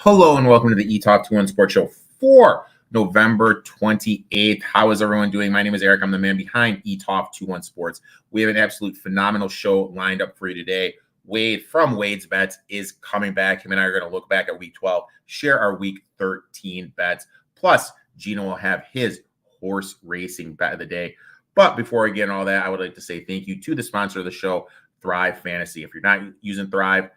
Hello and welcome to the Etoft21sports Show for November 28th. How is everyone doing? My name is Eric. I'm the man behind Etoft21sports. We have an absolute phenomenal show lined up for you today. Wade from Wade's Bets is coming back. Him and I are going to look back at Week 12, share our Week 13 bets. Plus, Gino will have his horse racing bet of the day. But before I get into all that, I would like to say thank you to the sponsor of the show, Thrive Fantasy. If you're not using Thrive,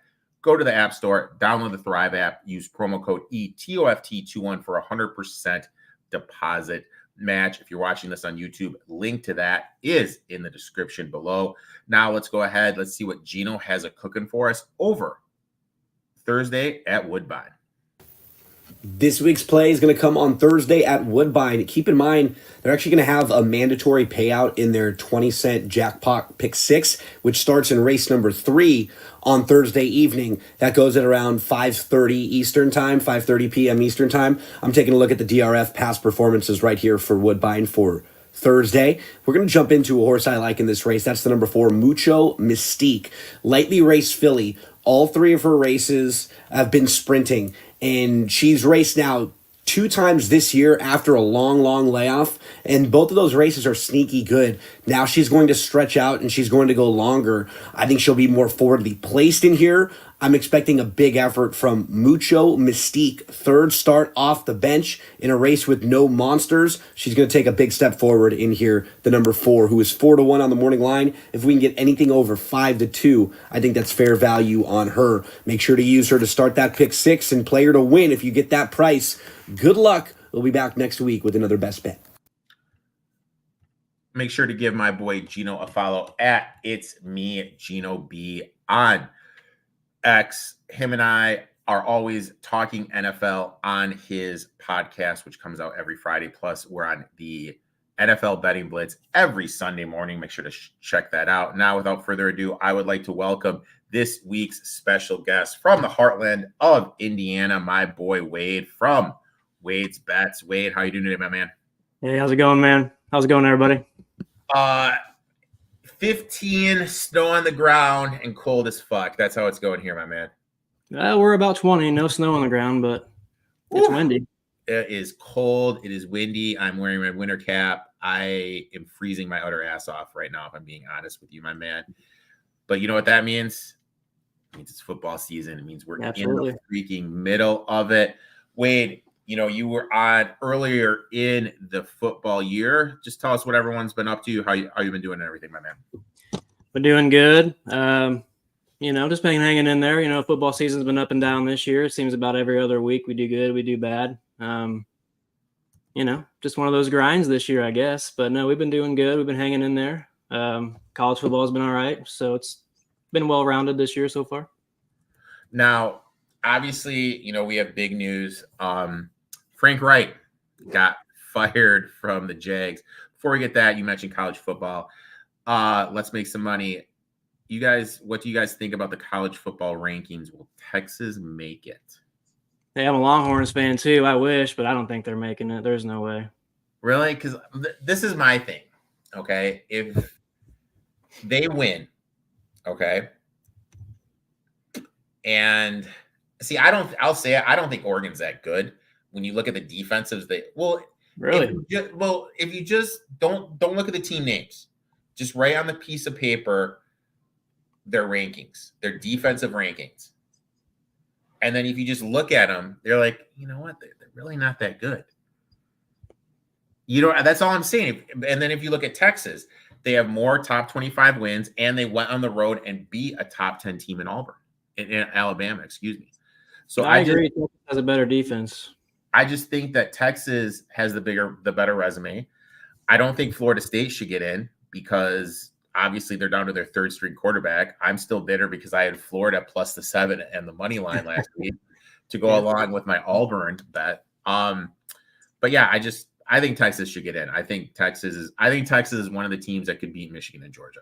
go to the App Store, download the Thrive app, use promo code ETOFT21 for a 100% deposit match. If you're watching this on YouTube, link to that is in the description below. Now let's go ahead. Let's see what Gino has a cooking for us over Thursday at Woodbine. This week's play is going to come on Thursday at Woodbine. Keep in mind, they're actually going to have a mandatory payout in their 20-cent jackpot pick 6, which starts in race number 3 on Thursday evening. That goes at around 5:30 Eastern time, 5:30 p.m. Eastern time. I'm taking a look at the DRF past performances right here for Woodbine for Thursday. We're going to jump into a horse I like in this race. That's the number 4, Mucho Mystique. Lightly raced filly. All 3 of her races have been sprinting, and she's raced now 2 times this year after a long layoff, and both of those races are sneaky good. Now she's going to stretch out and she's going to go longer. I think she'll be more forwardly placed in here. I'm expecting a big effort from Mucho Mystique. 3rd start off the bench in a race with no monsters. She's going to take a big step forward in here. The number 4, who is 4-1 on the morning line. If we can get anything over 5-2, I think that's fair value on her. Make sure to use her to start that pick 6 and play her to win if you get that price. Good luck. We'll be back next week with another best bet. Make sure to give my boy Gino a follow at It's Me Gino B on X. Him and I are always talking NFL on his podcast, which comes out every Friday. Plus, we're on the NFL Betting Blitz every Sunday morning. Make sure to check that out. Now, without further ado, I would like to welcome this week's special guest from the heartland of Indiana, my boy Wade from Wade's Bets. Wade, how you doing today, my man? Hey, how's it going, man? How's it going, everybody? 15, snow on the ground, and cold as fuck. That's how it's going here, my man. We're about 20. No snow on the ground, but it's windy. It is cold. It is windy. I'm wearing my winter cap. I am freezing my utter ass off right now, if I'm being honest with you, my man. But you know what that means? It means it's football season. It means we're in the freaking middle of it. Wade, you know, you were on earlier in the football year. Just tell us what everyone's been up to, how you've been doing and everything, my man. We're doing good. You know, just been hanging in there. You know, football season's been up and down this year. It seems about every other week we do good, we do bad. You know, just one of those grinds this year, I guess. But no, we've been doing good. We've been hanging in there. College football has been all right. So it's been well-rounded this year so far. Now, obviously, you know, we have big news. Frank Wright got fired from the Jags. Before we get that, you mentioned college football. Let's make some money. You guys, what do you guys think about the college football rankings? Will Texas make it? Hey, I'm a Longhorns fan too. I wish, but I don't think they're making it. There's no way. Really? Because this is my thing. Okay, if they win, okay, and see, I'll say it. I don't think Oregon's that good. When you look at the defensives, really? If you just don't look at the team names, just write on the piece of paper their rankings, their defensive rankings. And then if you just look at them, they're like, you know what? They're really not that good. You know, that's all I'm saying. And then if you look at Texas, they have more top 25 wins, and they went on the road and beat a top 10 team in Alabama, excuse me. So I agree. Texas has a better defense. I just think that Texas has the better resume. I don't think Florida State should get in because obviously they're down to their 3rd string quarterback. I'm still bitter because I had Florida plus the 7 and the money line last week to go along with my Auburn bet. But yeah, I think Texas should get in. I think Texas is one of the teams that could beat Michigan and Georgia.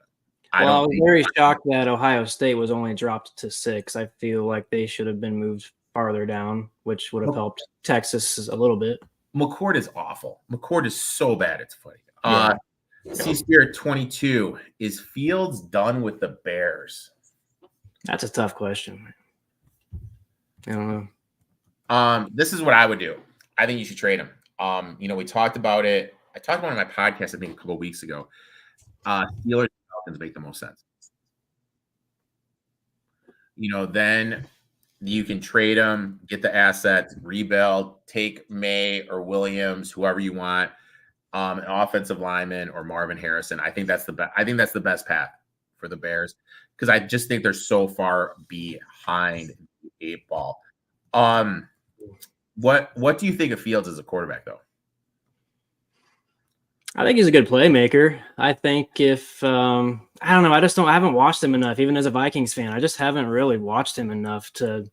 I was very shocked that Ohio State was only dropped to 6. I feel like they should have been moved farther down, which would have helped Texas a little bit. McCord is awful. McCord is so bad, it's funny. C-Spirit22, is Fields done with the Bears? That's a tough question. I don't know. This is what I would do. I think you should trade him. We talked about it. I talked about it on my podcast, I think, a couple of weeks ago. Steelers and Falcons make the most sense. Then you can trade them, get the assets, rebuild, take May or Williams, whoever you want, an offensive lineman or Marvin Harrison. I think that's the best. I think that's the best path for the Bears because I just think they're so far behind the 8 ball. What do you think of Fields as a quarterback, though? I think he's a good playmaker. I think if I don't know, I haven't watched him enough, even as a Vikings fan. I just haven't really watched him enough to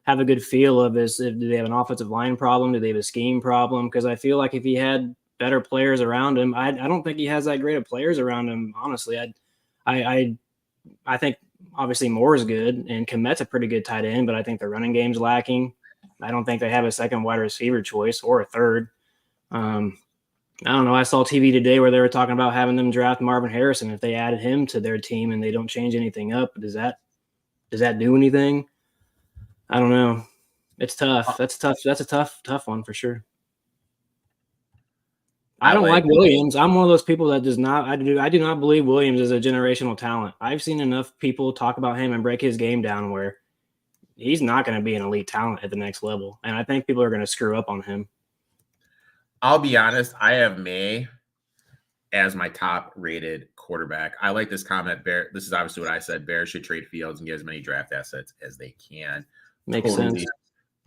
have a good feel of do they have an offensive line problem? Do they have a scheme problem? Because I feel like if he had better players around him, I don't think he has that great of players around him. Honestly, I think obviously Moore is good and Kmet's a pretty good tight end, but I think the running game's lacking. I don't think they have a second wide receiver choice or a third. I don't know. I saw TV today where they were talking about having them draft Marvin Harrison if they added him to their team and they don't change anything up. Does that do anything? I don't know. It's tough. That's tough. That's a tough one for sure. I don't like Williams. I'm one of those people that does not. I do not believe Williams is a generational talent. I've seen enough people talk about him and break his game down where he's not going to be an elite talent at the next level, and I think people are going to screw up on him. I'll be honest. I have May as my top-rated quarterback. I like this comment. This is obviously what I said. Bears should trade Fields and get as many draft assets as they can. Makes sense.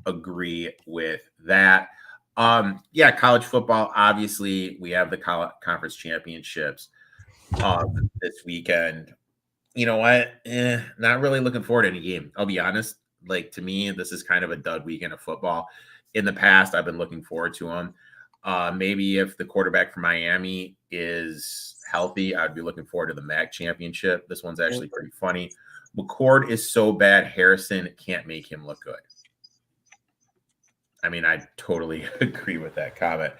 Agree with that. College football. Obviously, we have the conference championships this weekend. You know what? Not really looking forward to any game. I'll be honest. Like, to me, this is kind of a dud weekend of football. In the past, I've been looking forward to them. Maybe if the quarterback from Miami is healthy, I'd be looking forward to the MAC championship. This one's actually pretty funny. McCord is so bad, Harrison can't make him look good. I mean, I totally agree with that comment.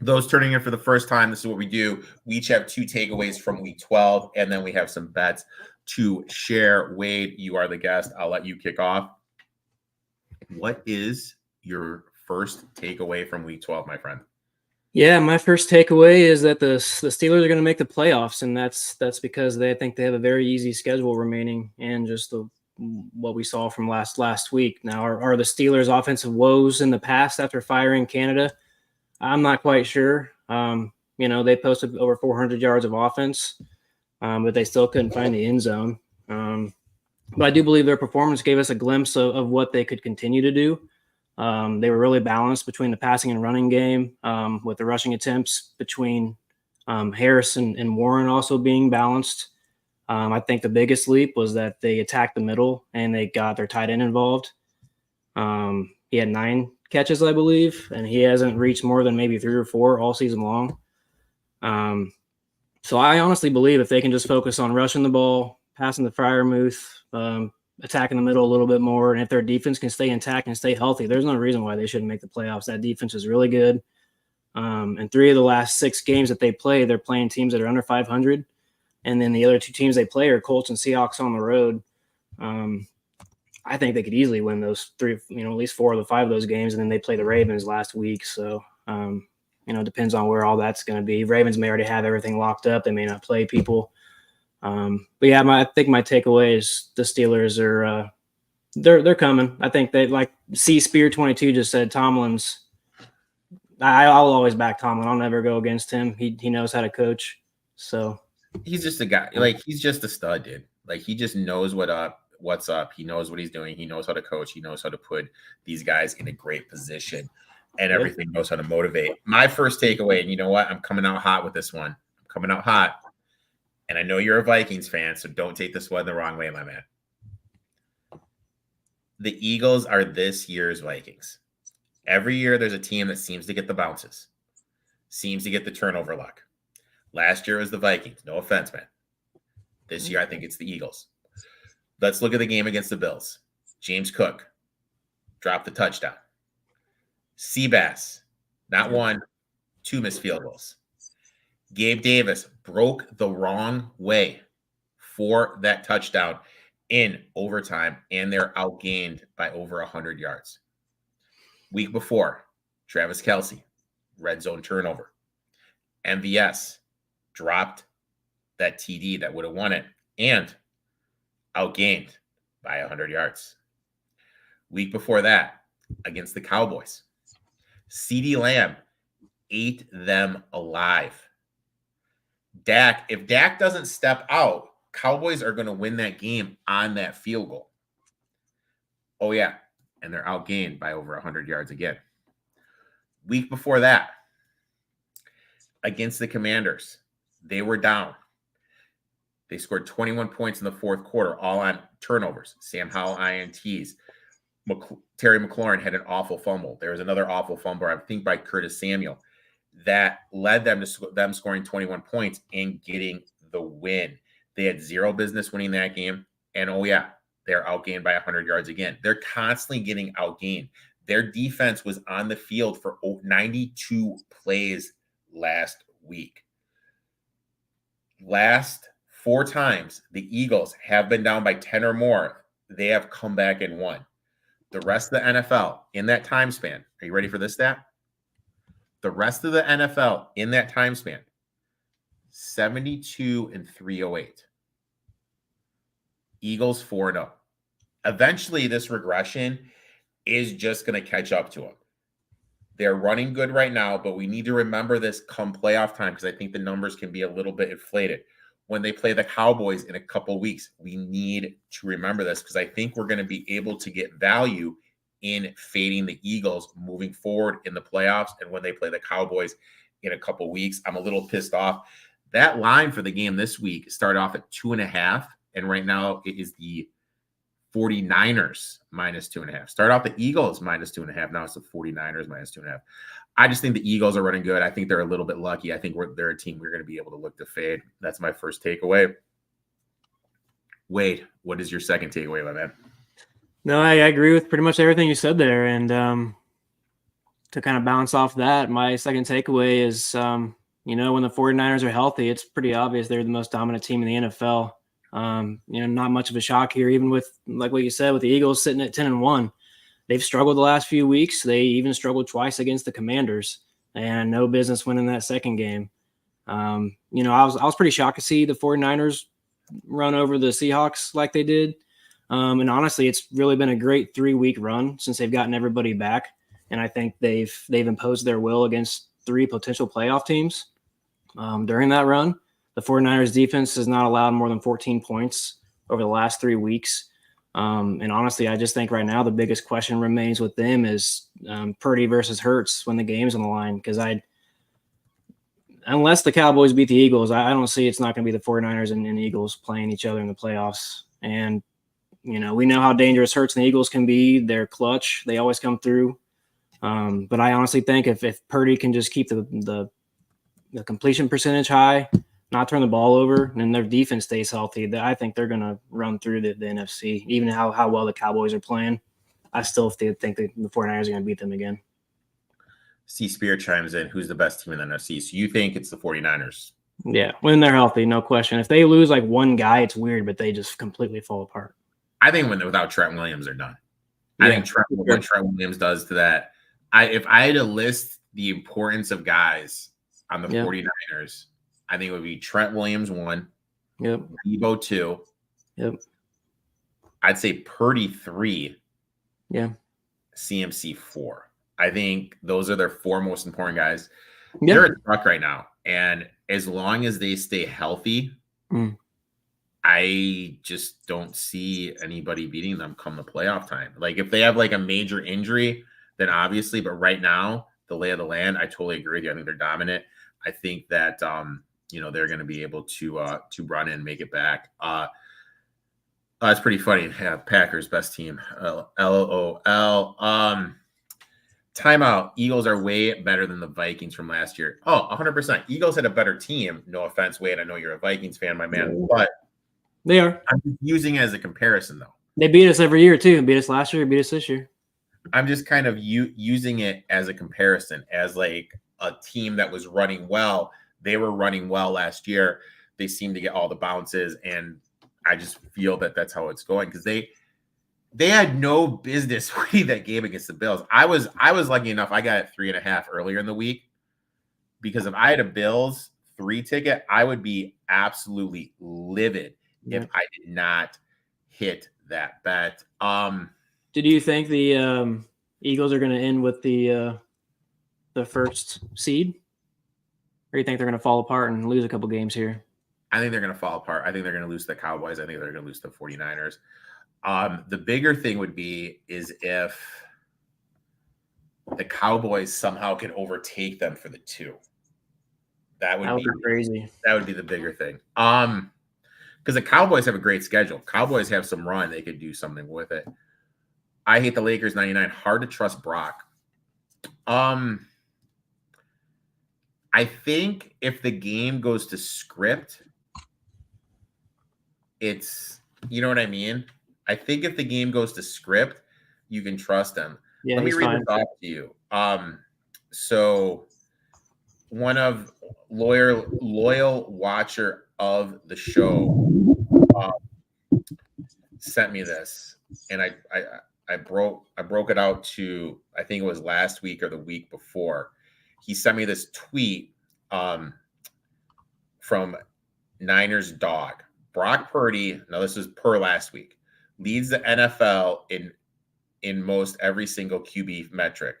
Those turning in for the first time, this is what we do. We each have 2 takeaways from week 12, and then we have some bets to share. Wade, you are the guest. I'll let you kick off. What is your first takeaway from week 12, my friend? Yeah, my first takeaway is that the Steelers are going to make the playoffs, and that's because they think they have a very easy schedule remaining, and just what we saw from last week. Now, are the Steelers' offensive woes in the past after firing Canada? I'm not quite sure. They posted over 400 yards of offense, but they still couldn't find the end zone. But I do believe their performance gave us a glimpse of what they could continue to do. They were really balanced between the passing and running game, with the rushing attempts between Harris and Warren also being balanced. I think the biggest leap was that they attacked the middle and they got their tight end involved. He had 9 catches, I believe, and he hasn't reached more than maybe 3 or 4 all season long. So I honestly believe if they can just focus on rushing the ball, passing the Freiermuth, attacking the middle a little bit more, and if their defense can stay intact and stay healthy, there's no reason why they shouldn't make the playoffs. That defense is really good. And 3 of the last 6 games that they play, they're playing teams that are under 500. And then the other 2 teams they play are Colts and Seahawks on the road. I think they could easily win those 3, at least 4 of the 5 of those games. And then they play the Ravens last week. So, depends on where all that's going to be. Ravens may already have everything locked up. They may not play people. But yeah, I think my takeaway is the Steelers are they're coming. I think they, like Spear22 just said, Tomlin's. I'll always back Tomlin. I'll never go against him. He knows how to coach. So he's just a guy. Like, he's just a stud, dude. Like, he just knows what's up. He knows what he's doing. He knows how to coach. He knows how to put these guys in a great position, and everything knows how to motivate. My first takeaway, and you know what? I'm coming out hot with this one. I'm coming out hot. And I know you're a Vikings fan, so don't take this one the wrong way, my man. The Eagles are this year's Vikings. Every year there's a team that seems to get the bounces, seems to get the turnover luck. Last year was the Vikings. No offense, man. This year I think it's the Eagles. Let's look at the game against the Bills. James Cook dropped the touchdown. Seabass, not 1, 2 missed field goals. Gabe Davis broke the wrong way for that touchdown. in overtime, and they're outgained by over 100 yards. Week before, Travis Kelce, red zone turnover. MVS dropped that TD that would have won it and outgained by 100 yards. Week before that, against the Cowboys, CeeDee Lamb ate them alive. If Dak doesn't step out, Cowboys are going to win that game on that field goal. Oh, yeah. And they're outgained by over 100 yards again. Week before that, against the Commanders, they were down. They scored 21 points in the fourth quarter, all on turnovers. Sam Howell INTs. Terry McLaurin had an awful fumble. There was another awful fumble, I think, by Curtis Samuel, that led them to them scoring 21 points and getting the win. They had zero business winning that game. And, oh, yeah, they're outgained by 100 yards again. They're constantly getting outgained. Their defense was on the field for 92 plays last week. Last 4 times the Eagles have been down by 10 or more, they have come back and won. The rest of the NFL in that time span, are you ready for this stat? The rest of the NFL in that time span, 72 and 308. Eagles 4-0. Eventually, this regression is just going to catch up to them. They're running good right now, but we need to remember this come playoff time because I think the numbers can be a little bit inflated. When they play the Cowboys in a couple of weeks, we need to remember this because I think we're going to be able to get value in fading the Eagles moving forward in the playoffs. And when they play the Cowboys in a couple of weeks, I'm a little pissed off. That line for the game this week started off at 2.5, and right now it is the 49ers minus 2.5. Start off the Eagles minus 2.5. Now it's the 49ers minus 2.5. I just think the Eagles are running good. I think they're a little bit lucky. I think they're a team we're going to be able to look to fade. That's my first takeaway. Wade, what is your second takeaway, my man? No, I agree with pretty much everything you said there. And to kind of bounce off that, my second takeaway is, when the 49ers are healthy, it's pretty obvious they're the most dominant team in the NFL. Not much of a shock here, even with, like what you said, with the Eagles sitting at 10-1. They've struggled the last few weeks. They even struggled twice against the Commanders and no business winning that second game. I was pretty shocked to see the 49ers run over the Seahawks like they did. And honestly, it's really been a great 3-week run since they've gotten everybody back. And I think they've imposed their will against 3 potential playoff teams during that run. The 49ers defense has not allowed more than 14 points over the last 3 weeks. And honestly, I just think right now the biggest question remains with them is Purdy versus Hurts when the game's on the line. Because unless the Cowboys beat the Eagles, I don't see it's not going to be the 49ers and Eagles playing each other in the playoffs. And, we know how dangerous Hurts and the Eagles can be. They're clutch. They always come through. But I honestly think if Purdy can just keep the completion percentage high, not turn the ball over, and their defense stays healthy, I think they're going to run through the NFC. Even how well the Cowboys are playing, I still think the 49ers are going to beat them again. C Spirit chimes in. Who's the best team in the NFC? So you think it's the 49ers? Yeah, when they're healthy, no question. If they lose like one guy, it's weird, but they just completely fall apart. I think without Trent Williams, they're done. Yeah. I think what Trent Williams does to that. If I had to list the importance of guys on the 49ers, I think it would be Trent Williams 1. Yep. Debo 2. Yep. I'd say Purdy 3. Yeah. CMC 4. I think those are their 4 most important guys. Yep. They're a truck right now. And as long as they stay healthy, I just don't see anybody beating them come the playoff time. Like if they have like a major injury, then obviously, but right now, the lay of the land, I totally agree with you. I think they're dominant. I think that they're going to be able to run and make it back. That's pretty funny. Yeah, Packers best team. LOL. Timeout. Eagles are way better than the Vikings from last year. Oh, 100%. Eagles had a better team. No offense, Wade. I know you're a Vikings fan, my man, but they are. I'm using it as a comparison, though. They beat us every year too. Beat us last year. Beat us this year. I'm just kind of using it as a comparison, as like a team that was running well. They were running well last year. They seemed to get all the bounces, and I just feel that that's how it's going because they had no business winning that game against the Bills. I was lucky enough. I got 3.5 earlier in the week because if I had a Bills 3 ticket, I would be absolutely livid if I did not hit that bet. Do you think the Eagles are going to end with the first seed, or do you think they're going to fall apart and lose a couple games here? I think they're going to fall apart. I think they're going to lose the Cowboys. I think they're going to lose the 49ers. The bigger thing would be is if the Cowboys somehow can overtake them for the 2. That would be crazy. That would be the bigger thing. Because the Cowboys have a great schedule. Cowboys have some run. They could do something with it. I hate the Lakers 99. Hard to trust Brock. I think if the game goes to script, it's, you know what I mean? I think if the game goes to script, you can trust them. Yeah, let me read this off to you. So one of loyal watcher of the show sent me this, and I broke it out to, I think it was last week or the week before. He sent me this tweet from Niners Dog. Brock Purdy, now this is per last week, leads the NFL in most every single QB metric.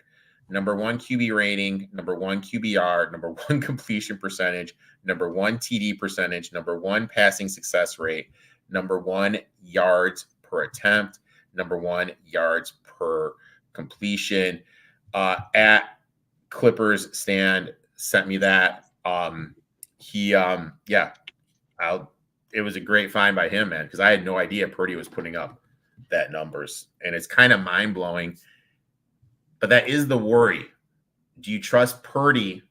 Number 1 QB rating, number 1 QBR, number 1 completion percentage, number 1 TD percentage, number 1 passing success rate, number 1 yards per attempt, number 1 yards per completion. At Clippers Stand sent me that. It was a great find by him, man, because I had no idea Purdy was putting up that numbers, and it's kind of mind blowing. But that is the worry. Do you trust Purdy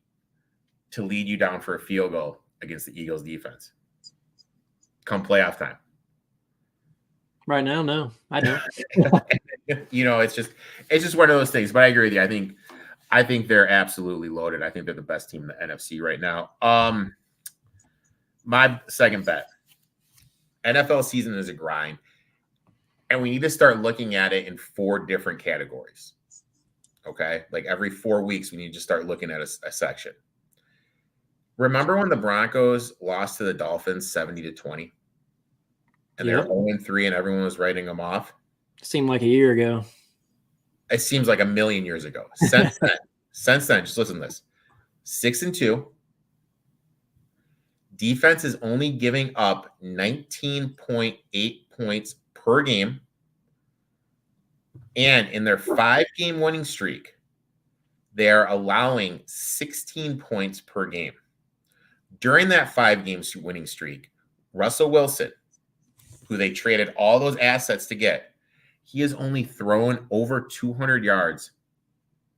to lead you down for a field goal against the Eagles defense come playoff time? Right now, no, I don't. It's just one of those things. But I agree with you. I think they're absolutely loaded. I think they're the best team in the NFC right now. My second bet. NFL season is a grind, and we need to start looking at it in 4 different categories. Okay? Like every 4 weeks, we need to start looking at a section. Remember when the Broncos lost to the Dolphins 70-20? And they're 0-3 and everyone was writing them off? Seemed like a year ago. It seems like a million years ago. Since then, just listen to this. 6-2. Defense is only giving up 19.8 points per game. And in their 5-game winning streak, they are allowing 16 points per game. During that 5-game winning streak, Russell Wilson, who they traded all those assets to get, he has only thrown over 200 yards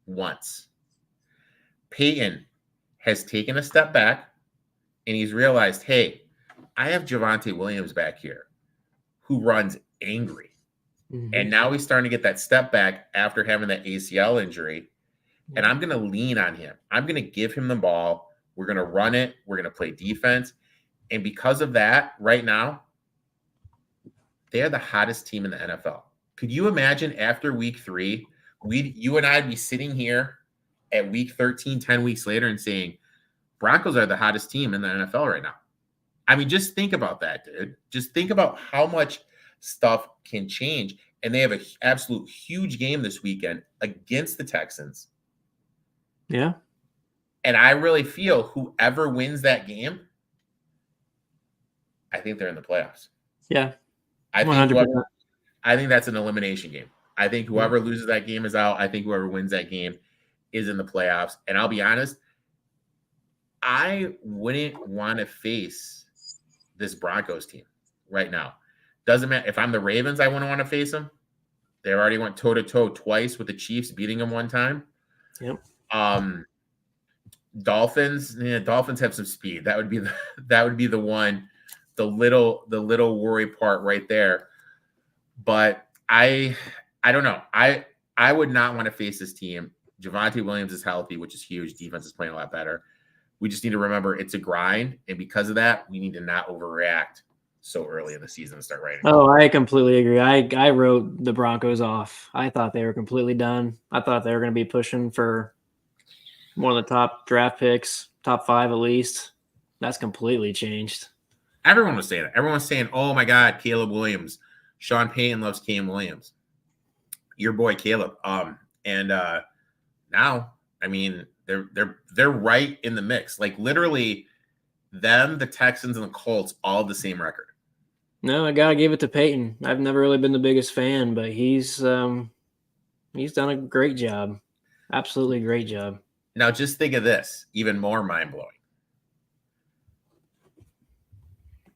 once. Peyton has taken a step back, and he's realized, hey, I have Javonte Williams back here who runs angry. Mm-hmm. And now he's starting to get that step back after having that ACL injury. Mm-hmm. And I'm going to lean on him. I'm going to give him the ball. We're going to run it. We're going to play defense. And because of that, right now, they are the hottest team in the NFL. Could you imagine after week 3, you and I'd be sitting here at week 13, 10 weeks later and saying, Broncos are the hottest team in the NFL right now. I mean, just think about that, dude. Just think about how much stuff can change. And they have an absolute huge game this weekend against the Texans. Yeah. And I really feel whoever wins that game, I think they're in the playoffs. Yeah. I think that's an elimination game. I think whoever loses that game is out. I think whoever wins that game is in the playoffs. And I'll be honest, I wouldn't want to face this Broncos team right now. Doesn't matter. If I'm the Ravens, I wouldn't want to face them. They already went toe-to-toe twice with the Chiefs, beating them one time. Yep. Dolphins have some speed. That would be the one, the little worry part right there. But I don't know. I would not want to face this team. Javonte Williams is healthy, which is huge. Defense is playing a lot better. We just need to remember it's a grind, and because of that, we need to not overreact so early in the season to start writing. Oh, I completely agree. I wrote the Broncos off. I thought they were completely done. I thought they were going to be pushing for one of the top draft picks, top 5 at least. That's completely changed. Everyone was saying it. Everyone was saying, "Oh my God, Caleb Williams. Sean Payton loves Cam Williams." Your boy Caleb. And now, I mean, they're right in the mix. Like literally, them, the Texans, and the Colts all the same record. No, I gotta give it to Peyton. I've never really been the biggest fan, but he's done a great job. Absolutely great job. Now, just think of this, even more mind blowing.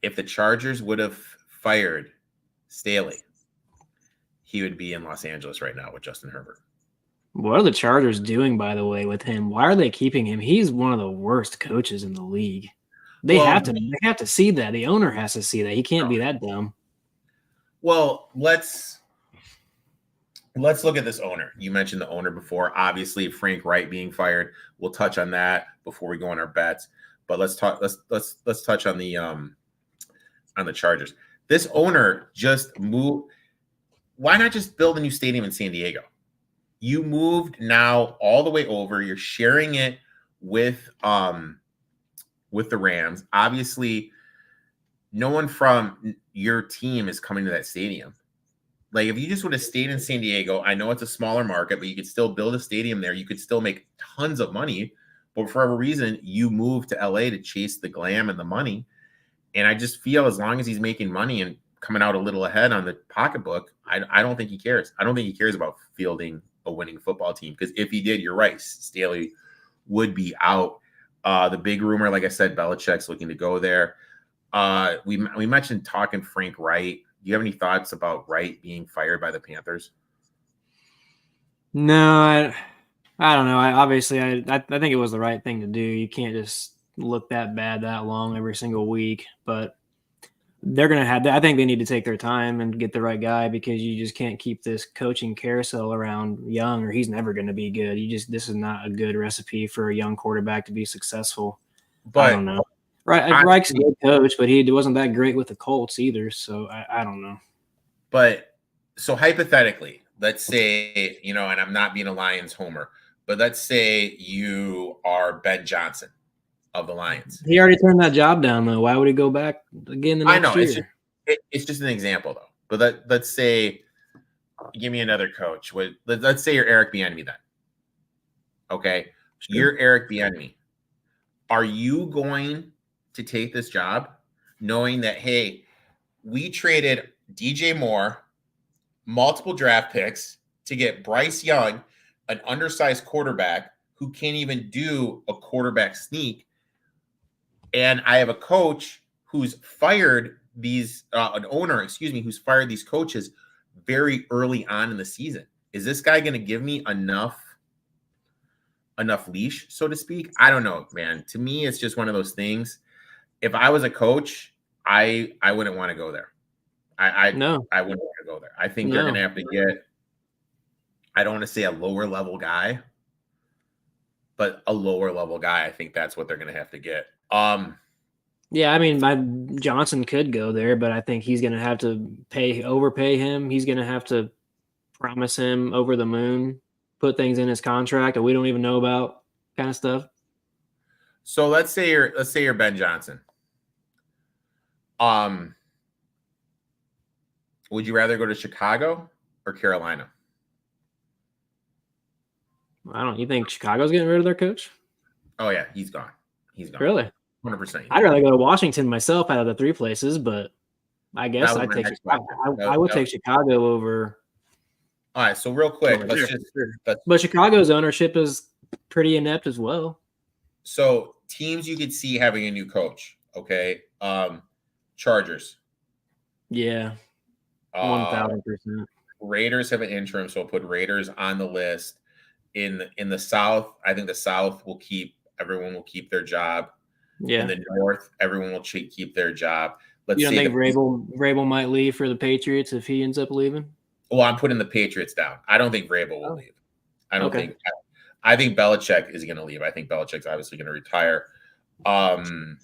If the Chargers would have fired Staley, he would be in Los Angeles right now with Justin Herbert. What are the Chargers doing, by the way, with him? Why are they keeping him? He's one of the worst coaches in the league. They have to see that. The owner has to see that. He can't be that dumb. Well, let's look at this owner. You mentioned the owner before. Obviously, Frank Wright being fired. We'll touch on that before we go on our bets. But let's touch on the Chargers. This owner just moved. Why not just build a new stadium in San Diego? You moved now all the way over. You're sharing it with the Rams. Obviously, no one from your team is coming to that stadium. Like if you just would have stayed in San Diego, I know it's a smaller market, but you could still build a stadium there. You could still make tons of money. But for whatever reason, you moved to LA to chase the glam and the money. And I just feel as long as he's making money and coming out a little ahead on the pocketbook, I don't think he cares. I don't think he cares about fielding a winning football team. Because if he did, you're right, Staley would be out. The big rumor, like I said, Belichick's looking to go there. We mentioned talking Frank Wright. Do you have any thoughts about Wright being fired by the Panthers? No, I don't know. I think it was the right thing to do. You can't just look that bad that long every single week. But they're going to have that. I think they need to take their time and get the right guy because you just can't keep this coaching carousel around Young or he's never going to be good. This is not a good recipe for a young quarterback to be successful. But I don't know. Reich's a good coach, but he wasn't that great with the Colts either. So I don't know. But so hypothetically, let's say, and I'm not being a Lions homer, but let's say you are Ben Johnson of the Lions. He already turned that job down, though. Why would he go back again the next year? It's just an example, though. But let's say, give me another coach. Let's say you're Eric Bieniemy then. Okay? Sure. You're Eric Bieniemy. Are you going to take this job knowing that, hey, we traded DJ Moore, multiple draft picks to get Bryce Young, an undersized quarterback who can't even do a quarterback sneak, and I have a coach who's fired an owner, who's fired these coaches very early on in the season. Is this guy going to give me enough leash, so to speak? I don't know, man. To me, it's just one of those things. If I was a coach, I wouldn't want to go there. I wouldn't want to go there. I think they're going to have to get, I don't want to say a lower level guy, but a lower level guy. I think that's what they're going to have to get. Yeah, I mean, Johnson could go there, but I think he's going to have to overpay him. He's going to have to promise him over the moon, put things in his contract that we don't even know about, kind of stuff. So let's say you're Ben Johnson. Would you rather go to Chicago or Carolina? You think Chicago's getting rid of their coach? Oh yeah, he's gone. He's gone. Really? 100%. I'd rather go to Washington myself out of the 3 places, but I guess I'd take Chicago. I would take Chicago over. All right, so real quick, but Chicago's ownership is pretty inept as well. So teams you could see having a new coach, okay? Chargers. Yeah. 1,000%. Raiders have an interim, so I'll put Raiders on the list. In the South, I think the South everyone will keep their job. Yeah. In the North, everyone will keep their job. You don't think Vrabel might leave for the Patriots if he ends up leaving? Well, I'm putting the Patriots down. I don't think Vrabel will leave. I think Belichick is going to leave. I think Belichick's obviously going to retire. And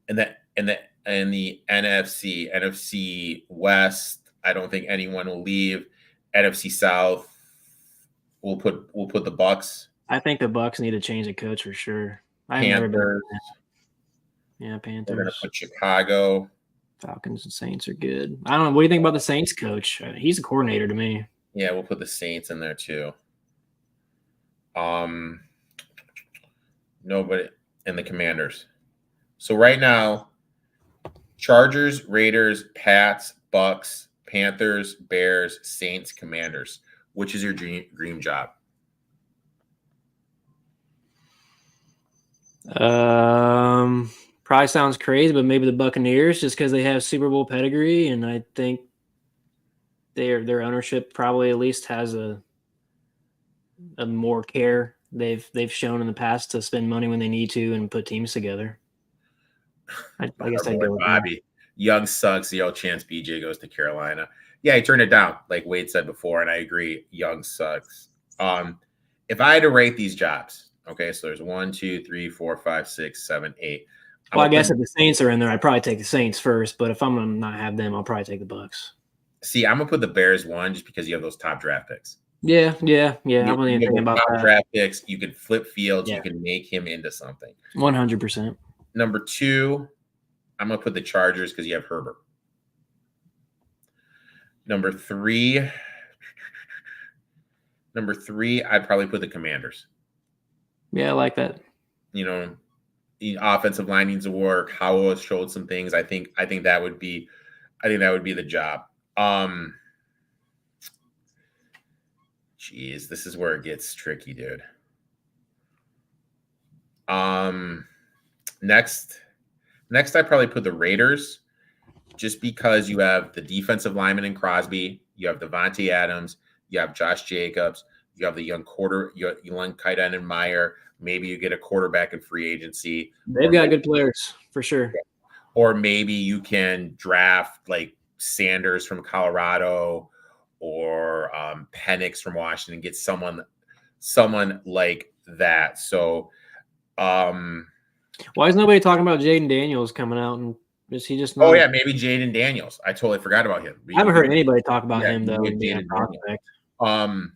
the in the NFC West, I don't think anyone will leave. NFC South, we'll put the Bucks. I think the Bucks need to change the coach for sure. I've Panthers. never been. Yeah, We're gonna Panthers. put Chicago. Falcons and Saints are good. I don't know. What do you think about the Saints coach? He's a coordinator to me. Yeah, we'll put the Saints in there too. Nobody in the Commanders. So right now, Chargers, Raiders, Pats, Bucks, Panthers, Bears, Saints, Commanders. Which is your dream job? Probably sounds crazy, but maybe the Buccaneers, just because they have Super Bowl pedigree, and I think their ownership probably at least has a more care. They've shown in the past to spend money when they need to and put teams together. I guess I'd go with Bobby. Young sucks. The old chance BJ goes to Carolina. Yeah, he turned it down, like Wade said before, and I agree. Young sucks. If I had to rate these jobs, okay, so there's 1, 2, 3, 4, 5, 6, 7, 8. Well, I guess if the Saints are in there, I'd probably take the Saints first. But if I'm gonna not have them, I'll probably take the Bucks. See, I'm gonna put the Bears 1 just because you have those top draft picks. Yeah. I'm not even thinking about that. Draft picks, you can flip fields, you can make him into something. 100%. Number 2, I'm gonna put the Chargers because you have Herbert. Number 3, I'd probably put the Commanders. Yeah, I like that. You know, the offensive line needs to work. Howell has showed some things. I think that would be the job. Geez, this is where it gets tricky, dude. Next, I'd probably put the Raiders, just because you have the defensive lineman in Crosby, you have Devontae Adams, you have Josh Jacobs, you have the young tight end in Meyer. Maybe you get a quarterback in free agency. They've got good players for sure. Or maybe you can draft like Sanders from Colorado or Penix from Washington, get someone like that. So why is nobody talking about Jaden Daniels coming out? And is he just not? Oh yeah, maybe Jaden Daniels. I totally forgot about him. I haven't heard anybody talk about him though. Jaden prospect. God,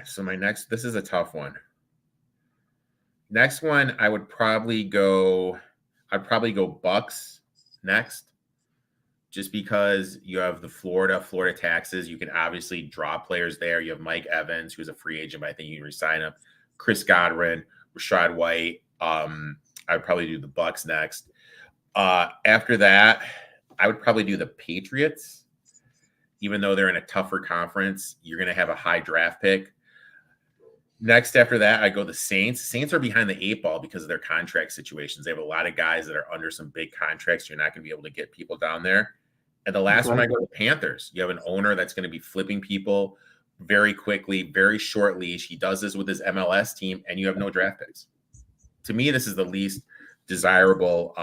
so this is a tough one. Next one, I'd probably go Bucks next, just because you have the Florida taxes. You can obviously draw players there. You have Mike Evans, who's a free agent, but I think you can resign him. Chris Godwin, Rashad White. I'd probably do the Bucks next. After that, I would probably do the Patriots, even though they're in a tougher conference. You're going to have a high draft pick. Next, after that, I go the Saints. Saints are behind the 8 ball because of their contract situations. They have a lot of guys that are under some big contracts. You're not going to be able to get people down there. And the last one, I go the Panthers. You have an owner that's going to be flipping people very quickly, very short leash. He does this with his MLS team, and you have no draft picks. To me, this is the least desirable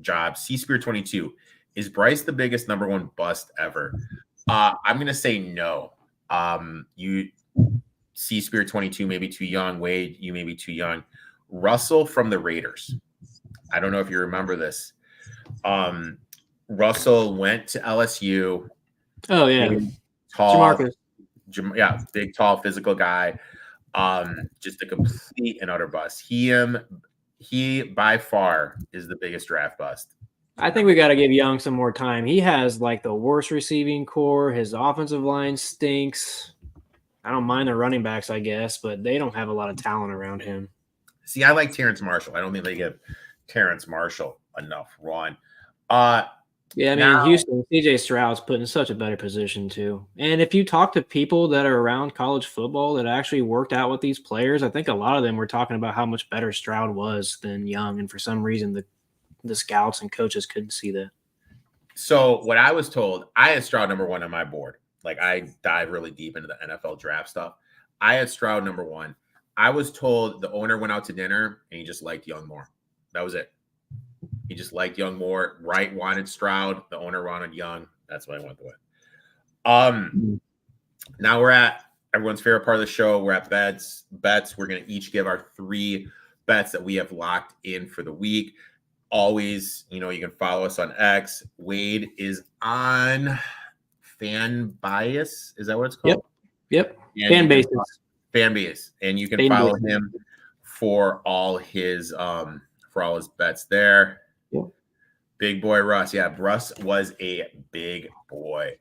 job. Seaspear22, is Bryce the biggest number 1 bust ever? I'm going to say no. Seaspear22 may be too young. Wade, you may be too young. Russell from the Raiders. I don't know if you remember this. Russell went to LSU. Oh, yeah. Tall, Jamarcus. Yeah, big, tall, physical guy. Just a complete and utter bust. He by far is the biggest draft bust. I think we got to give Young some more time. He has like the worst receiving core. His offensive line stinks. I don't mind their running backs, I guess, but they don't have a lot of talent around him. See, I like Terrence Marshall. I don't think they give Terrence Marshall enough run. Yeah, I mean, Houston, CJ Stroud's put in such a better position too. And if you talk to people that are around college football that actually worked out with these players, I think a lot of them were talking about how much better Stroud was than Young. And for some reason, the scouts and coaches couldn't see that. So what I was told, I had Stroud number 1 on my board. Like, I dive really deep into the NFL draft stuff. I had Stroud number 1. I was told the owner went out to dinner and he just liked Young more. That was it. He just liked Young more. Wright wanted Stroud. The owner wanted Young. That's why I went with. Now we're at everyone's favorite part of the show. We're at bets. We're going to each give our 3 bets that we have locked in for the week. always, you can follow us on X. Wade is on Fan Bias. Is that what it's called? Yep. And Fan bases. Fan base. And you can Fan follow bases. him for all his bets there. Yep. Big boy Russ. Yeah, Russ was a big boy.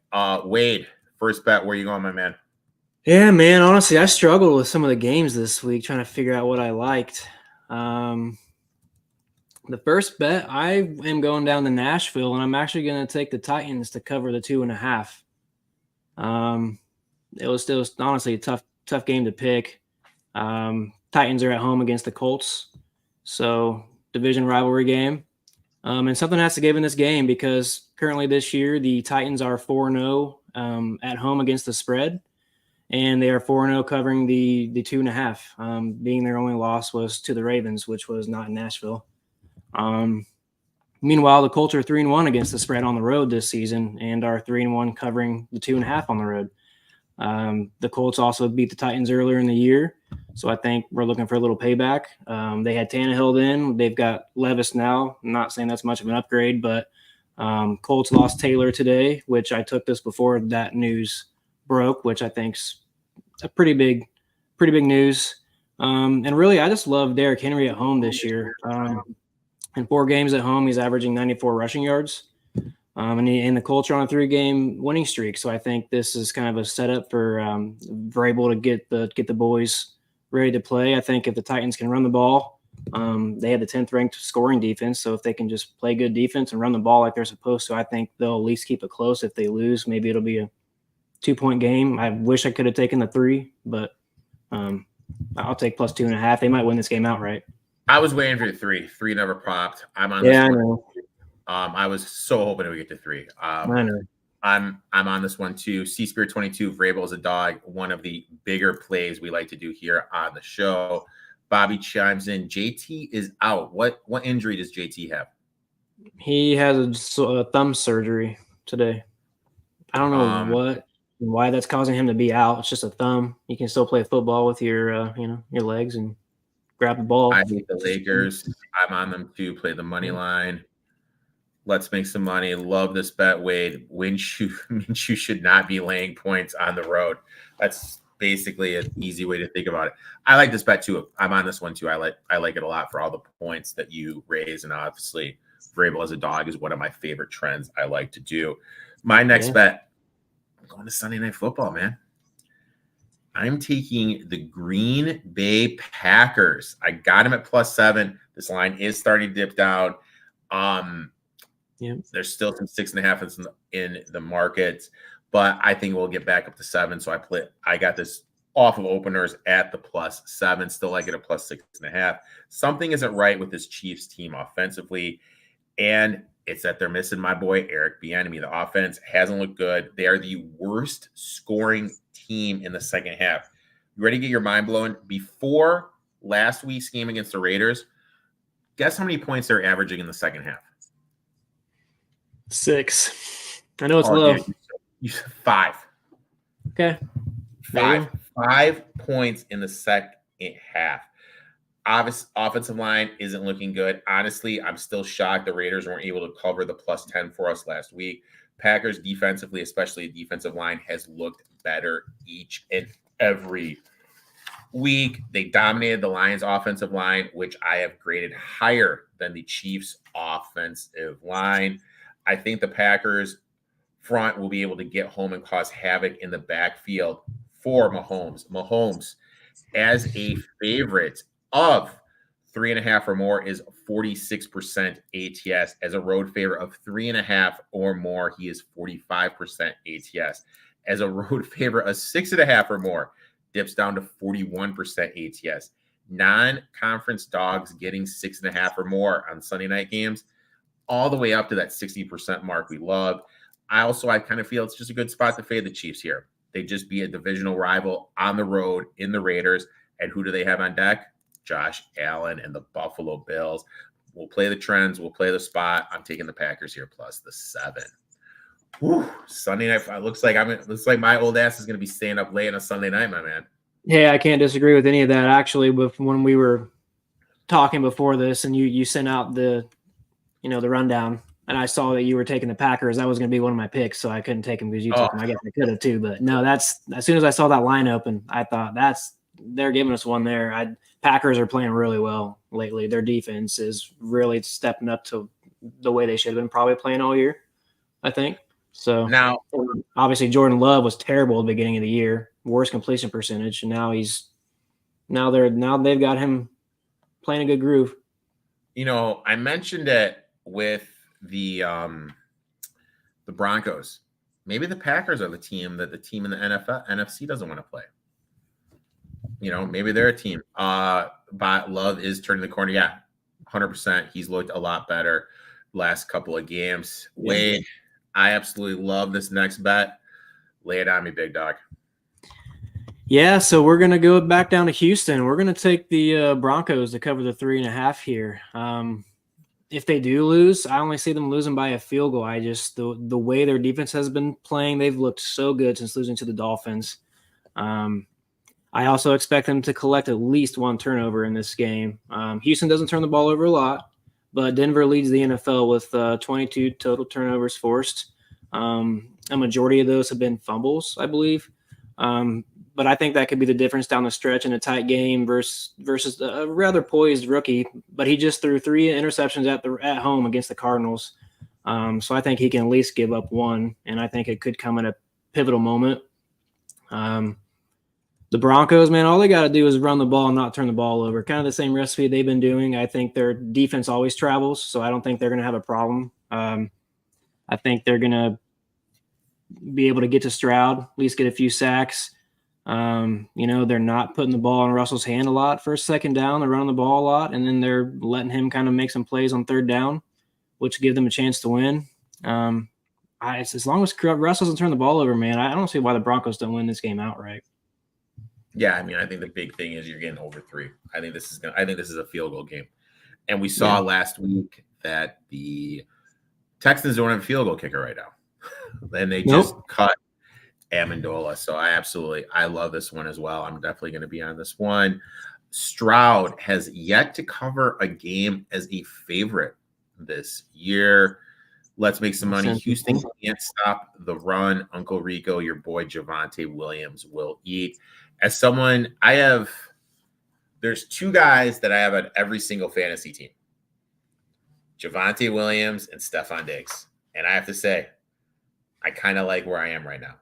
Wade, first bet. Where you going, my man? Yeah, man. Honestly, I struggled with some of the games this week trying to figure out what I liked. The first bet, I am going down to Nashville, and I'm actually going to take the Titans to cover the 2.5. It was honestly a tough game to pick. Titans are at home against the Colts, so division rivalry game. And something has to give in this game because currently this year the Titans are 4-0 at home against the spread, and they are 4-0 covering the 2.5. Being their only loss was to the Ravens, which was not in Nashville. Meanwhile, the Colts are 3-1 against the spread on the road this season and are 3-1 covering the 2.5 on the road. The Colts also beat the Titans earlier in the year, so I think we're looking for a little payback. They had Tannehill then. They've got Levis now. I'm not saying that's much of an upgrade, but Colts lost Taylor today, which I took this before that news broke, which I think's a pretty big news. And really, I just love Derrick Henry at home this year. In 4 games at home, he's averaging 94 rushing yards. And the Colts are on a 3-game winning streak. So I think this is kind of a setup for able to get the boys ready to play. I think if the Titans can run the ball, they have the 10th ranked scoring defense. So if they can just play good defense and run the ball like they're supposed to, I think they'll at least keep it close. If they lose, maybe it'll be a 2-point game. I wish I could have taken the 3, but I'll take plus 2.5. They might win this game outright. I was waiting for 3. 3 never popped. I'm on. Yeah, this I know. I was so hoping we get to 3. I know. I'm on this one too. Seaspirit22, Vrabel is a dog. One of the bigger plays we like to do here on the show. Bobby chimes in. JT is out. What injury does JT have? He has a thumb surgery today. I don't know why that's causing him to be out. It's just a thumb. You can still play football with your your legs and grab the ball. I hate the Lakers. I'm on them too. Play the money line. Let's make some money. Love this bet, Wade. Minshew should not be laying points on the road. That's basically an easy way to think about it. I like this bet too. I'm on this one too. I like it a lot for all the points that you raise, and obviously, Vrabel as a dog is one of my favorite trends I like to do. My next bet, I'm going to Sunday Night Football, man. I'm taking the Green Bay Packers. I got him at +7. This line is starting to dip down. There's still some 6.5 in the market, but I think we'll get back up to 7. So I got this off of openers at the +7. Still like it at +6.5. Something isn't right with this Chiefs team offensively, and it's that they're missing my boy Eric Bieniemy. The offense hasn't looked good. They are the worst scoring team in the second half. You ready to get your mind blown? Before last week's game against the Raiders, guess how many points they're averaging in the second half? 6. I know it's low. You 5. Okay. 5 points in the second half. Offensive line isn't looking good. Honestly, I'm still shocked the Raiders weren't able to cover the +10 for us last week. Packers defensively, especially defensive line, has looked better each and every week. They dominated the Lions offensive line, which I have graded higher than the Chiefs offensive line. I think the Packers front will be able to get home and cause havoc in the backfield for Mahomes. Mahomes, as a favorite of 3.5 or more, is 46% ATS. As a road favorite of 3.5 or more, he is 45% ATS. As a road favorite of 6.5 or more, dips down to 41% ATS. Non-conference dogs getting 6.5 or more on Sunday night games, all the way up to that 60% mark we love. I kind of feel it's just a good spot to fade the Chiefs here. They just be a divisional rival on the road in the Raiders. And who do they have on deck? Josh Allen and the Buffalo Bills. We'll play the trends. We'll play the spot. I'm taking the Packers here plus the 7. Whew. Sunday night. Looks like my old ass is going to be staying up late on a Sunday night, my man. Yeah, I can't disagree with any of that. Actually, when we were talking before this, and you sent out the the rundown, and I saw that you were taking the Packers. That was going to be one of my picks, so I couldn't take them because you took them. I guess I could have too, but no, that's as soon as I saw that line open, I thought they're giving us one there. Packers are playing really well lately. Their defense is really stepping up to the way they should have been probably playing all year, I think. So now, obviously Jordan Love was terrible at the beginning of the year, worst completion percentage, and now they've got him playing a good groove. I mentioned it with the Broncos. Maybe the Packers are the team that the team in the NFC doesn't want to play. Maybe they're a team. But Love is turning the corner. Yeah, 100%. He's looked a lot better last couple of games. Yeah. Wade, I absolutely love this next bet. Lay it on me, big dog. Yeah, so we're going to go back down to Houston. We're going to take the Broncos to cover the 3.5 here. If they do lose, I only see them losing by a field goal. I just the way their defense has been playing, they've looked so good since losing to the Dolphins. I also expect them to collect at least one turnover in this game. Houston doesn't turn the ball over a lot, but Denver leads the NFL with 22 total turnovers forced. A majority of those have been fumbles, I believe. But I think that could be the difference down the stretch in a tight game versus a rather poised rookie. But he just threw 3 interceptions at home against the Cardinals. So I think he can at least give up one, and I think it could come at a pivotal moment. The Broncos, man, all they got to do is run the ball and not turn the ball over. Kind of the same recipe they've been doing. I think their defense always travels, so I don't think they're going to have a problem. I think they're going to be able to get to Stroud, at least get a few sacks. They're not putting the ball in Russell's hand a lot for a second down. They're running the ball a lot, and then they're letting him kind of make some plays on third down, which give them a chance to win. As long as Russell doesn't turn the ball over, man, I don't see why the Broncos don't win this game outright. Yeah, I think the big thing is you're getting over 3. I think this is a field goal game, and we saw last week that the Texans don't have a field goal kicker right now, and they just cut Amendola. So I love this one as well. I'm definitely going to be on this one. Stroud has yet to cover a game as a favorite this year. Let's make some money. Houston can't stop the run. Uncle Rico, your boy Javonte Williams will eat. As someone, there's 2 guys that I have on every single fantasy team. Javonte Williams and Stephon Diggs. And I have to say, I kind of like where I am right now.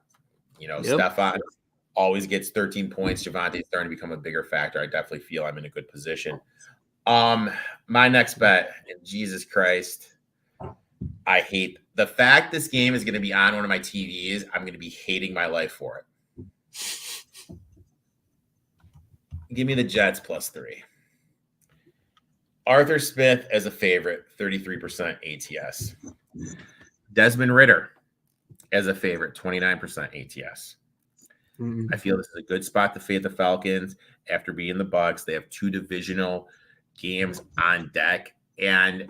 Stephon always gets 13 points. Javonte is starting to become a bigger factor. I definitely feel I'm in a good position. My next bet, and Jesus Christ, I hate the fact this game is going to be on one of my TVs. I'm going to be hating my life for it. Give me the Jets +3. Arthur Smith as a favorite, 33% ATS. Desmond Ridder as a favorite, 29% ATS. I feel this is a good spot to fade the Falcons after beating the Bucks. They have 2 divisional games on deck. And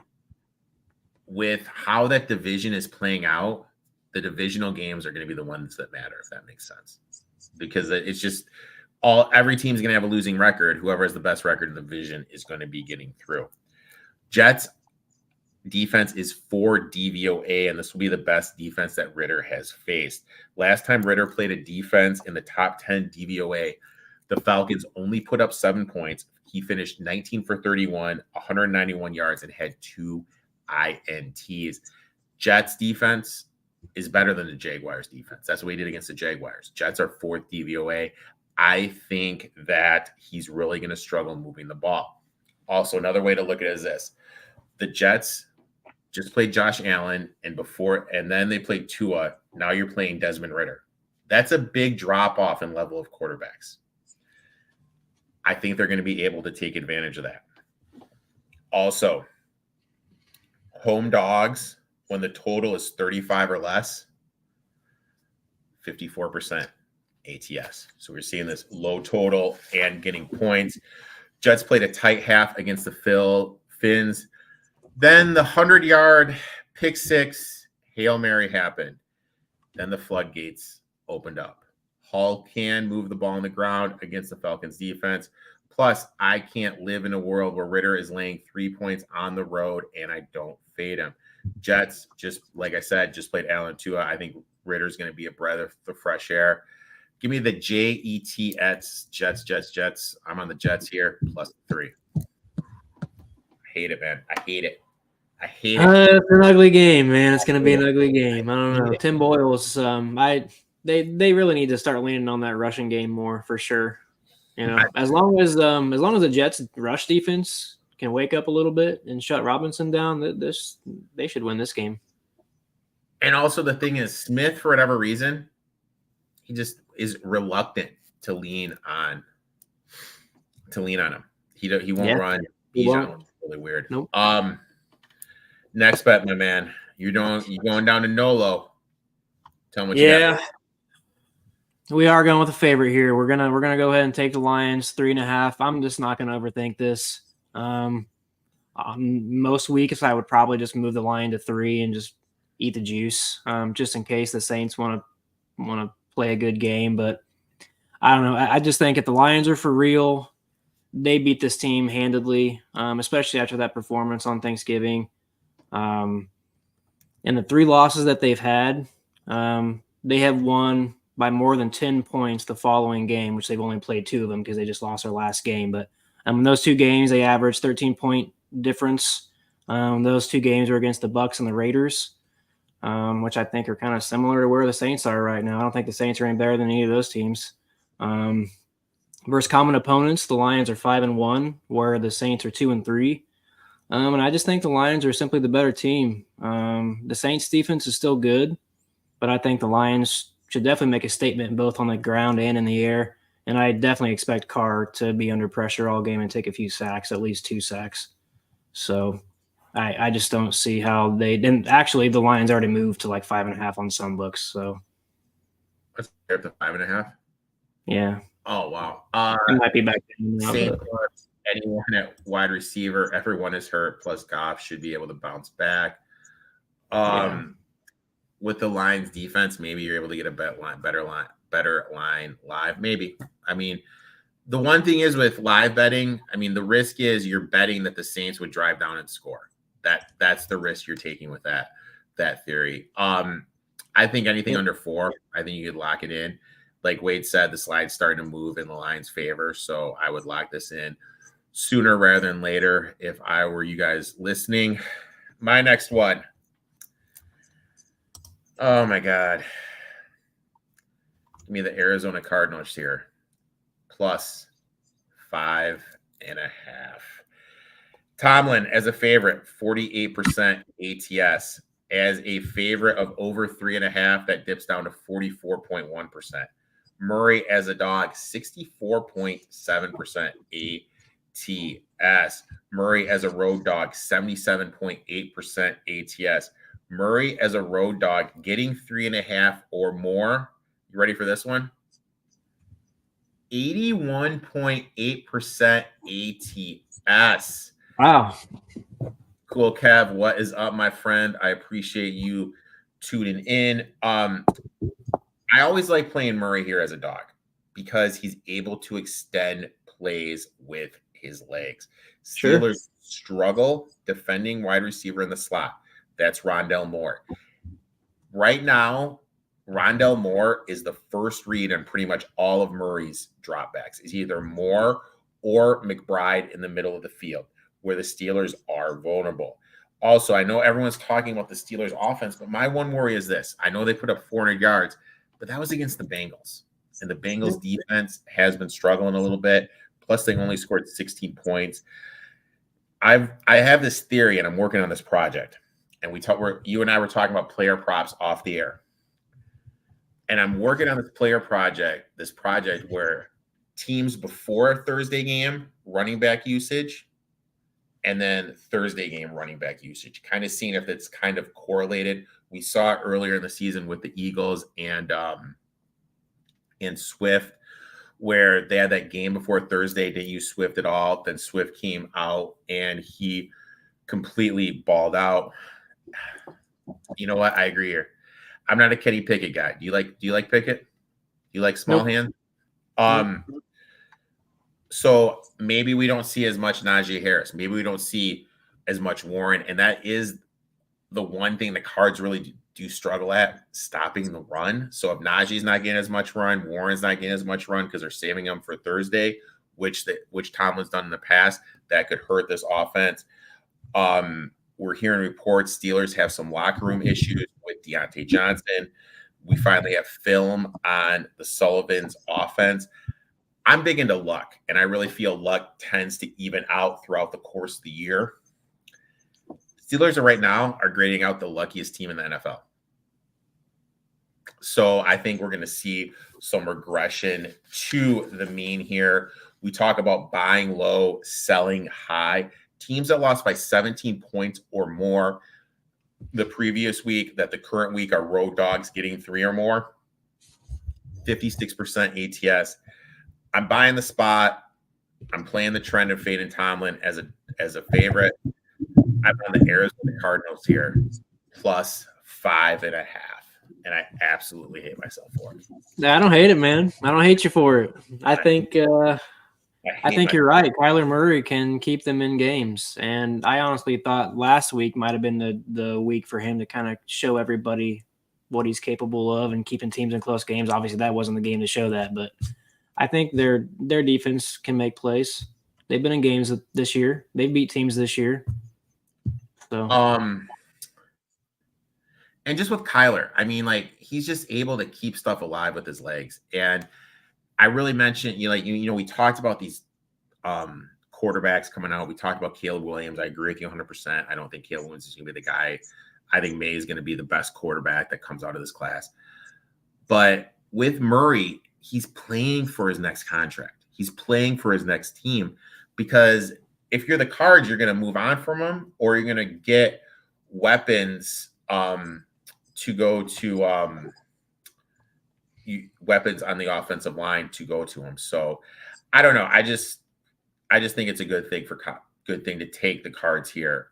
with how that division is playing out, the divisional games are going to be the ones that matter, if that makes sense. Because it's just every team's going to have a losing record. Whoever has the best record in the division is going to be getting through. Jets defense is 4 DVOA, and this will be the best defense that Ridder has faced. Last time Ridder played a defense in the top 10 DVOA, the Falcons only put up 7 points. He finished 19 for 31, 191 yards, and had 2 INTs. Jets defense is better than the Jaguars defense. That's what he did against the Jaguars. Jets are 4th DVOA. I think that he's really going to struggle moving the ball. Also, another way to look at it is this. The Jets just played Josh Allen, and then they played Tua. Now you're playing Desmond Ridder. That's a big drop-off in level of quarterbacks. I think they're going to be able to take advantage of that. Also, home dogs, when the total is 35 or less, 54% ATS. So we're seeing this low total and getting points. Jets played a tight half against the Finns. Then the 100-yard pick 6 Hail Mary happened. Then the floodgates opened up. Hall can move the ball on the ground against the Falcons defense. Plus, I can't live in a world where Ritter is laying 3 points on the road and I don't fade him. Jets, just like I said, just played Allen Tua. I think Ritter's going to be a breath of the fresh air. Give me the Jets, Jets. I'm on the Jets here, +3. I hate it, man. I hate it. It's an ugly game, man. It's going to be an ugly game. I don't know. Tim Boyle's, they really need to start leaning on that rushing game more for sure. You know, as long as the Jets rush defense can wake up a little bit and shut Robinson down, they should win this game. And also the thing is, Smith, for whatever reason, he just is reluctant to lean on him. He won't run. He's really weird. Nope. Next bet, my man. You going down to Nolo. Tell him what you got. We are going with a favorite here. We're gonna go ahead and take the Lions 3.5. I'm just not gonna overthink this. Most weeks I would probably just move the line to 3 and just eat the juice, just in case the Saints want to play a good game. But I don't know. I just think if the Lions are for real, they beat this team handedly, especially after that performance on Thanksgiving. And the 3 losses that they've had, they have won by more than 10 points the following game, which they've only played 2 of them because they just lost their last game. But in those 2 games, they averaged 13-point difference. Those 2 games were against the Bucs and the Raiders, which I think are kind of similar to where the Saints are right now. I don't think the Saints are any better than any of those teams. Versus common opponents, the Lions are 5-1, where the Saints are 2-3. And I just think the Lions are simply the better team. The Saints defense is still good, but I think the Lions should definitely make a statement both on the ground and in the air. And I definitely expect Carr to be under pressure all game and take a few sacks, at least 2 sacks. So I just don't see how they didn't. Actually, the Lions already moved to like 5.5 on some books. So let's get to 5.5. Yeah. Oh wow. It might be back then now, anyone at wide receiver, everyone is hurt. Plus Goff should be able to bounce back. With the Lions defense, maybe you're able to get a better line live. Maybe. I mean, the one thing is with live betting, I mean, the risk is you're betting that the Saints would drive down and score. That's the risk you're taking with that theory. I think anything under 4, I think you could lock it in. Like Wade said, the slide's starting to move in the Lions' favor, so I would lock this in sooner rather than later if I were you guys listening. My next one. Oh, my God. Give me the Arizona Cardinals here. +5.5. Tomlin as a favorite, 48% ATS. As a favorite of over 3.5, that dips down to 44.1%. Murray as a dog, 64.7% ATS. Murray as a road dog, 77.8% ATS. Murray as a road dog, getting 3.5 or more. You ready for this one? 81.8% ATS. Wow. Cool, Kev. What is up, my friend? I appreciate you tuning in. I always like playing Murray here as a dog because he's able to extend plays with his legs. Steelers struggle defending wide receiver in the slot. That's Rondell Moore. Right now, Rondell Moore is the first read on pretty much all of Murray's dropbacks. It's either Moore or McBride in the middle of the field, where the Steelers are vulnerable. Also, I know everyone's talking about the Steelers offense, but my one worry is this. I know they put up 400 yards, but that was against the Bengals. And the Bengals defense has been struggling a little bit. Plus, they only scored 16 points. I have this theory, and I'm working on this project. And you and I were talking about player props off the air. And I'm working on this project where teams before a Thursday game, running back usage, and then Thursday game running back usage, kind of seeing if it's kind of correlated. We saw it earlier in the season with the Eagles and Swift, where they had that game before Thursday, didn't use Swift at all. Then Swift came out and he completely balled out. You know what? I agree here. I'm not a Kenny Pickett guy. Do you like Pickett? Do you like small hands? So maybe we don't see as much Najee Harris. Maybe we don't see as much Warren. And that is the one thing the Cards really do struggle at, stopping the run. So if Najee's not getting as much run, Warren's not getting as much run because they're saving him for Thursday, which Tomlin's done in the past, that could hurt this offense. We're hearing reports Steelers have some locker room issues with Deontay Johnson. We finally have film on the Sullivan's offense. I'm big into luck, and I really feel luck tends to even out throughout the course of the year. Steelers right now are grading out the luckiest team in the NFL. So I think we're going to see some regression to the mean here. We talk about buying low, selling high. Teams that lost by 17 points or more the previous week, that the current week are road dogs getting 3 or more. 56% ATS. I'm buying the spot. I'm playing the trend of fading Tomlin as a favorite. I'm on the Arizona Cardinals here, plus 5.5. And I absolutely hate myself for it. I don't hate it, man. I don't hate you for it. I think you're right. Kyler Murray can keep them in games. And I honestly thought last week might have been the week for him to kind of show everybody what he's capable of and keeping teams in close games. Obviously, that wasn't the game to show that, but I think their defense can make plays. They've been in games this year. They've beat teams this year. So and just with Kyler, I mean, like, he's just able to keep stuff alive with his legs. And I really mentioned, we talked about these quarterbacks coming out. We talked about Caleb Williams. I agree with you 100%. I don't think Caleb Williams is going to be the guy. I think May is going to be the best quarterback that comes out of this class. But with Murray, he's playing for his next contract. He's playing for his next team, because if you're the Cards, you're going to move on from him, or you're going to get weapons to go to weapons on the offensive line to go to him. So I don't know. I just think it's a good thing to take the Cards here.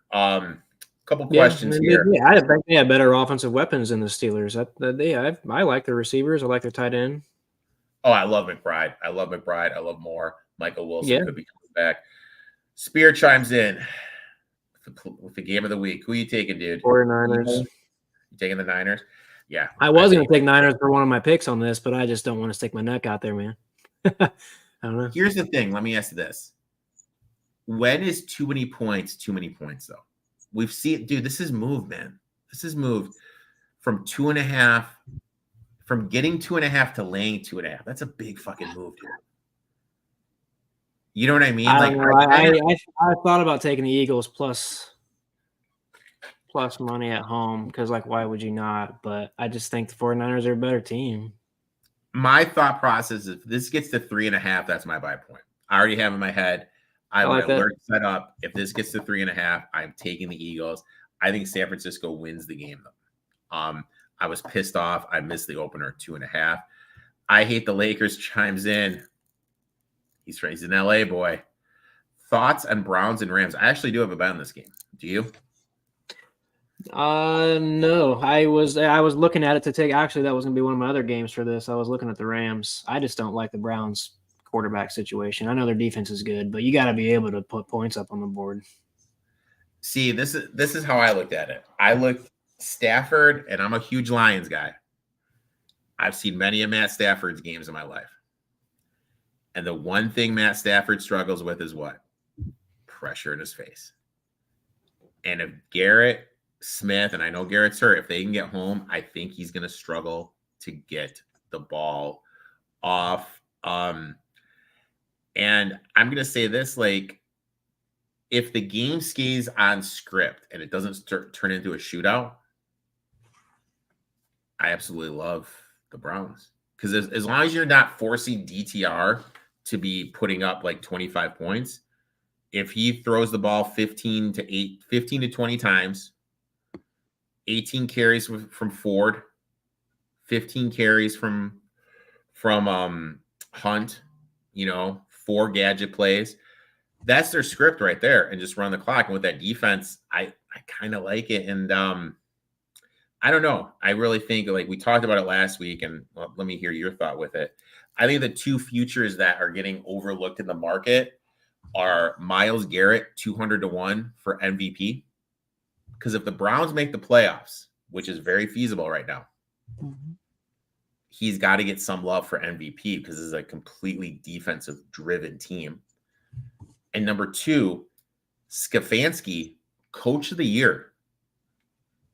Couple questions here. Yeah, I think they have better offensive weapons than the Steelers. I like their receivers. I like their tight end. Oh, I love McBride. I love Moore. Michael Wilson could be coming back. Spear chimes in with the game of the week. Who are you taking, dude? 49ers. You taking the Niners? Yeah. I was going to take Niners for one of my picks on this, but I just don't want to stick my neck out there, man. I don't know. Here's the thing. Let me ask you this. When is too many points, though? We've seen, dude, this has moved, man. This has moved from 2.5, from getting 2.5 to laying 2.5. That's a big fucking move, dude. You know what I mean? I thought about taking the Eagles plus money at home, because, like, why would you not? But I just think the 49ers are a better team. My thought process is, if this gets to 3.5, that's my buy point. I already have in my head. I have my alert set up. If this gets to 3.5, I'm taking the Eagles. I think San Francisco wins the game, though. I was pissed off. I missed the opener at 2.5. I hate the Lakers chimes in. He's an LA boy. Thoughts on Browns and Rams? I actually do have a bet on this game. Do you? No. I was looking at it to take. Actually, that was going to be one of my other games for this. I was looking at the Rams. I just don't like the Browns quarterback situation. I know their defense is good, but you got to be able to put points up on the board. See, this is how I looked at it. I looked Stafford, and I'm a huge Lions guy. I've seen many of Matt Stafford's games in my life. And the one thing Matt Stafford struggles with is what? Pressure in his face. And if Garrett Smith, and I know Garrett's hurt, if they can get home, I think he's going to struggle to get the ball off. And I'm going to say this, like, if the game stays on script and it doesn't turn into a shootout, I absolutely love the Browns. Because as long as you're not forcing DTR to be putting up like 25 points, if he throws the ball 15 to 20 times, 18 carries from Ford, 15 carries from Hunt, 4 gadget plays, that's their script right there, and just run the clock. And with that defense, I kind of like it. And I don't know. I really think, like we talked about it last week, and let me hear your thought with it. I think the two futures that are getting overlooked in the market are Myles Garrett 200-1 for MVP. Because if the Browns make the playoffs, which is very feasible right now, he's got to get some love for MVP because this is a completely defensive-driven team. And number two, Stefanski, Coach of the Year,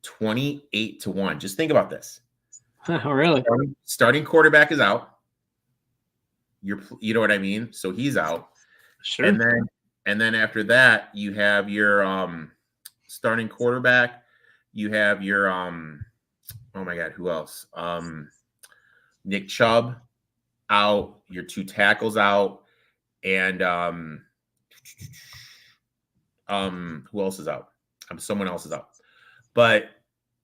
28-1. Just think about this. Oh, really? Starting quarterback is out. You know what I mean? So he's out. Sure. And then after that, you have your starting quarterback. You have your oh my God, who else? Nick Chubb out, your two tackles out, and who else is out? Someone else is out. But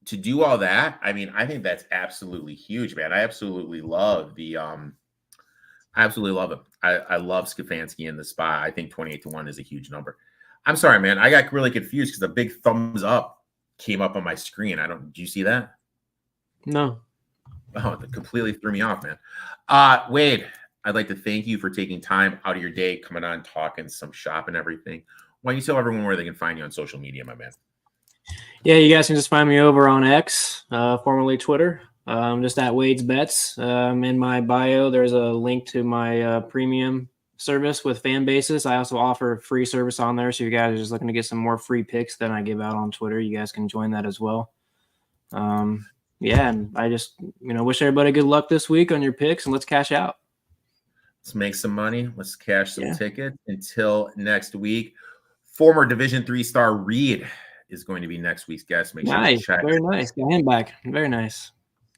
to do all that, I mean, I think that's absolutely huge, man. I absolutely love the I absolutely love him. I love Stefanski in the spot. I think 28-1 is a huge number. I'm sorry, man. I got really confused because a big thumbs up came up on my screen. Did you see that? No. Oh, that completely threw me off, man. Wade, I'd like to thank you for taking time out of your day, coming on, talking some shop and everything. Why don't you tell everyone where they can find you on social media, my man? Yeah, you guys can just find me over on X, formerly Twitter. Just at Wade's Bets. In my bio, there's a link to my premium service with fan bases. I also offer free service on there. So you guys are just looking to get some more free picks than I give out on Twitter, you guys can join that as well. Yeah, and I just, wish everybody good luck this week on your picks, and let's cash out. Let's make some money. Let's cash some tickets. Until next week, former Division III star Reed is going to be next week's guest. Make sure to check. Very nice. Got him back. Very nice.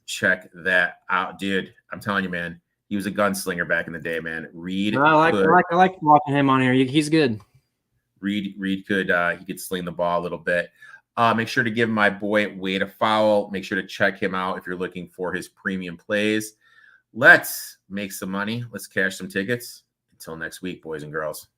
Check that out, dude. I'm telling you, man. He was a gunslinger back in the day, man. Reed. I like watching him on here. He's good. Reed could he could sling the ball a little bit. Make sure to give my boy Wade a follow. Make sure to check him out if you're looking for his premium plays. Let's make some money. Let's cash some tickets. Until next week, boys and girls.